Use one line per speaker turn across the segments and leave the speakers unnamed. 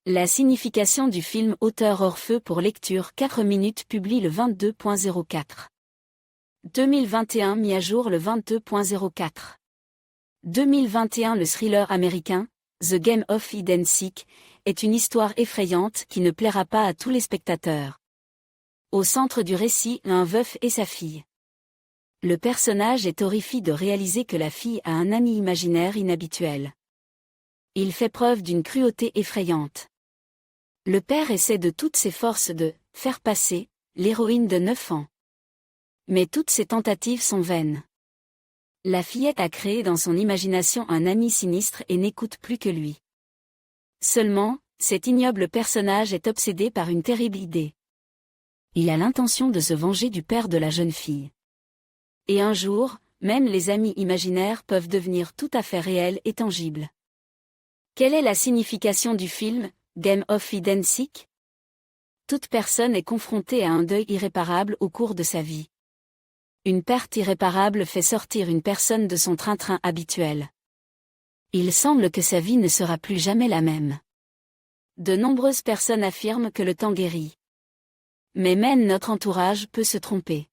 La signification du film Auteur hors feu pour lecture 4 minutes publie le 22.04. 2021 mis à jour le 22.04. 2021 Le thriller américain, The Game of Hide and Seek, est une histoire effrayante qui ne plaira pas à tous les spectateurs. Au centre du récit, un veuf et sa fille. Le personnage est horrifié de réaliser que la fille a un ami imaginaire inhabituel. Il fait preuve d'une cruauté effrayante. Le père essaie de toutes ses forces de « faire passer » l'héroïne de 9 ans. Mais toutes ses tentatives sont vaines. La fillette a créé dans son imagination un ami sinistre et n'écoute plus que lui. Seulement, cet ignoble personnage est obsédé par une terrible idée. Il a l'intention de se venger du père de la jeune fille. Et un jour, même les amis imaginaires peuvent devenir tout à fait réels et tangibles. Quelle est la signification du film Game of Hide and Seek? Toute personne est confrontée à un deuil irréparable au cours de sa vie. Une perte irréparable fait sortir une personne de son train-train habituel. Il semble que sa vie ne sera plus jamais la même. De nombreuses personnes affirment que le temps guérit. Mais même notre entourage peut se tromper.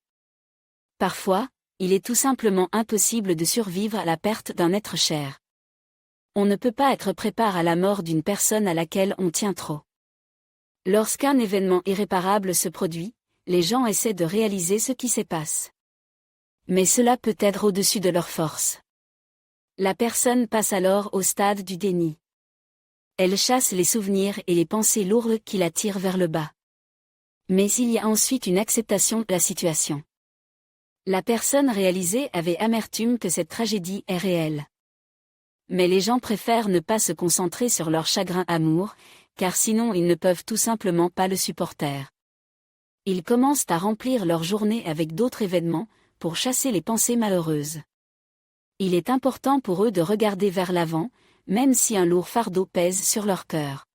Parfois, il est tout simplement impossible de survivre à la perte d'un être cher. On ne peut pas être préparé à la mort d'une personne à laquelle on tient trop. Lorsqu'un événement irréparable se produit, les gens essaient de réaliser ce qui se passe. Mais cela peut être au-dessus de leurs forces. La personne passe alors au stade du déni. Elle chasse les souvenirs et les pensées lourdes qui la tirent vers le bas. Mais il y a ensuite une acceptation de la situation. La personne réalisée avait amertume que cette tragédie est réelle. Mais les gens préfèrent ne pas se concentrer sur leur chagrin-amour, car sinon ils ne peuvent tout simplement pas le supporter. Ils commencent à remplir leur journée avec d'autres événements, pour chasser les pensées malheureuses. Il est important pour eux de regarder vers l'avant, même si un lourd fardeau pèse sur leur cœur.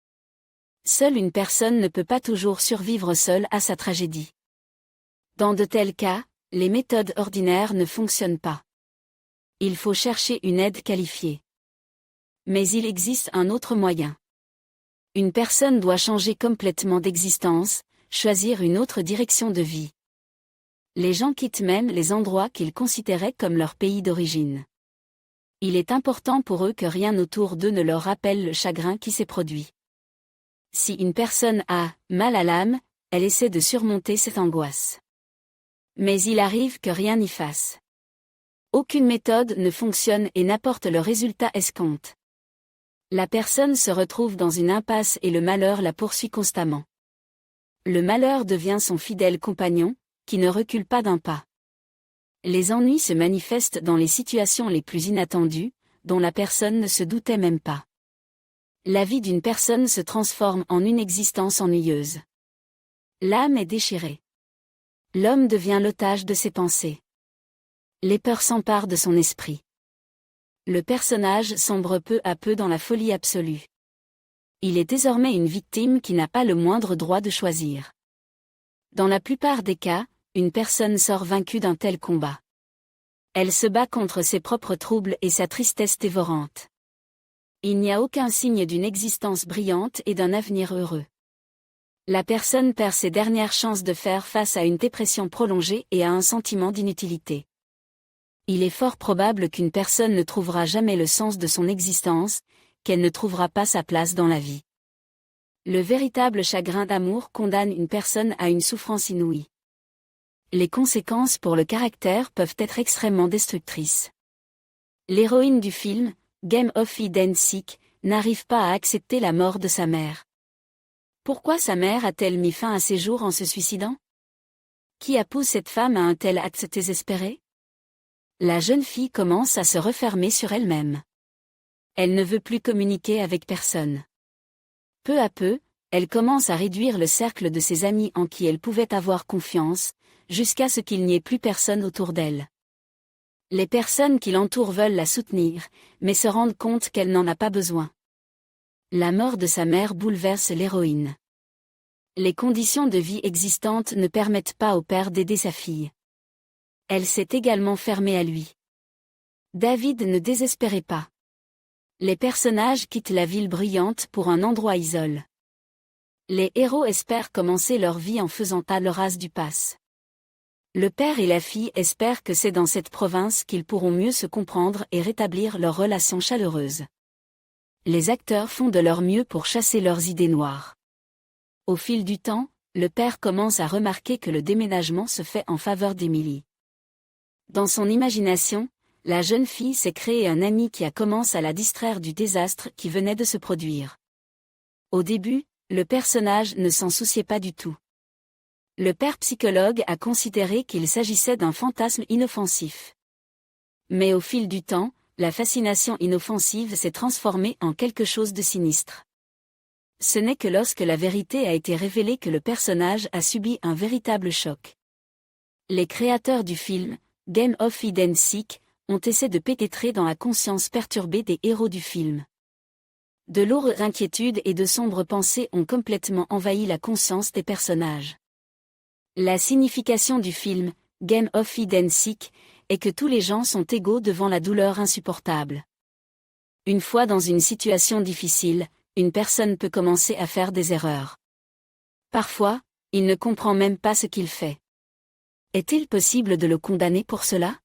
Seule une personne ne peut pas toujours survivre seule à sa tragédie. Dans de tels cas, les méthodes ordinaires ne fonctionnent pas. Il faut chercher une aide qualifiée. Mais il existe un autre moyen. Une personne doit changer complètement d'existence, choisir une autre direction de vie. Les gens quittent même les endroits qu'ils considéraient comme leur pays d'origine. Il est important pour eux que rien autour d'eux ne leur rappelle le chagrin qui s'est produit. Si une personne a mal à l'âme, elle essaie de surmonter cette angoisse. Mais il arrive que rien n'y fasse. Aucune méthode ne fonctionne et n'apporte le résultat escompté. La personne se retrouve dans une impasse et le malheur la poursuit constamment. Le malheur devient son fidèle compagnon, qui ne recule pas d'un pas. Les ennuis se manifestent dans les situations les plus inattendues, dont la personne ne se doutait même pas. La vie d'une personne se transforme en une existence ennuyeuse. L'âme est déchirée. L'homme devient l'otage de ses pensées. Les peurs s'emparent de son esprit. Le personnage sombre peu à peu dans la folie absolue. Il est désormais une victime qui n'a pas le moindre droit de choisir. Dans la plupart des cas, une personne sort vaincue d'un tel combat. Elle se bat contre ses propres troubles et sa tristesse dévorante. Il n'y a aucun signe d'une existence brillante et d'un avenir heureux. La personne perd ses dernières chances de faire face à une dépression prolongée et à un sentiment d'inutilité. Il est fort probable qu'une personne ne trouvera jamais le sens de son existence, qu'elle ne trouvera pas sa place dans la vie. Le véritable chagrin d'amour condamne une personne à une souffrance inouïe. Les conséquences pour le caractère peuvent être extrêmement destructrices. L'héroïne du film, Game of Hide and Seek, n'arrive pas à accepter la mort de sa mère. Pourquoi sa mère a-t-elle mis fin à ses jours en se suicidant? Qui a poussé cette femme à un tel acte désespéré? La jeune fille commence à se refermer sur elle-même. Elle ne veut plus communiquer avec personne. Peu à peu, elle commence à réduire le cercle de ses amis en qui elle pouvait avoir confiance, jusqu'à ce qu'il n'y ait plus personne autour d'elle. Les personnes qui l'entourent veulent la soutenir, mais se rendent compte qu'elle n'en a pas besoin. La mort de sa mère bouleverse l'héroïne. Les conditions de vie existantes ne permettent pas au père d'aider sa fille. Elle s'est également fermée à lui. David ne désespérait pas. Les personnages quittent la ville brillante pour un endroit isolé. Les héros espèrent commencer leur vie en faisant table rase du passe. Le père et la fille espèrent que c'est dans cette province qu'ils pourront mieux se comprendre et rétablir leur relation chaleureuse. Les acteurs font de leur mieux pour chasser leurs idées noires. Au fil du temps, le père commence à remarquer que le déménagement se fait en faveur d'Emily. Dans son imagination, la jeune fille s'est créé un ami qui commence à la distraire du désastre qui venait de se produire. Au début, le personnage ne s'en souciait pas du tout. Le père psychologue a considéré qu'il s'agissait d'un fantasme inoffensif. Mais au fil du temps, la fascination inoffensive s'est transformée en quelque chose de sinistre. Ce n'est que lorsque la vérité a été révélée que le personnage a subi un véritable choc. Les créateurs du film, Game of Hide and Seek, ont essayé de pénétrer dans la conscience perturbée des héros du film. De lourdes inquiétudes et de sombres pensées ont complètement envahi la conscience des personnages. La signification du film, Game of Hide and Seek, est que tous les gens sont égaux devant la douleur insupportable. Une fois dans une situation difficile, une personne peut commencer à faire des erreurs. Parfois, il ne comprend même pas ce qu'il fait. Est-il possible de le condamner pour cela ?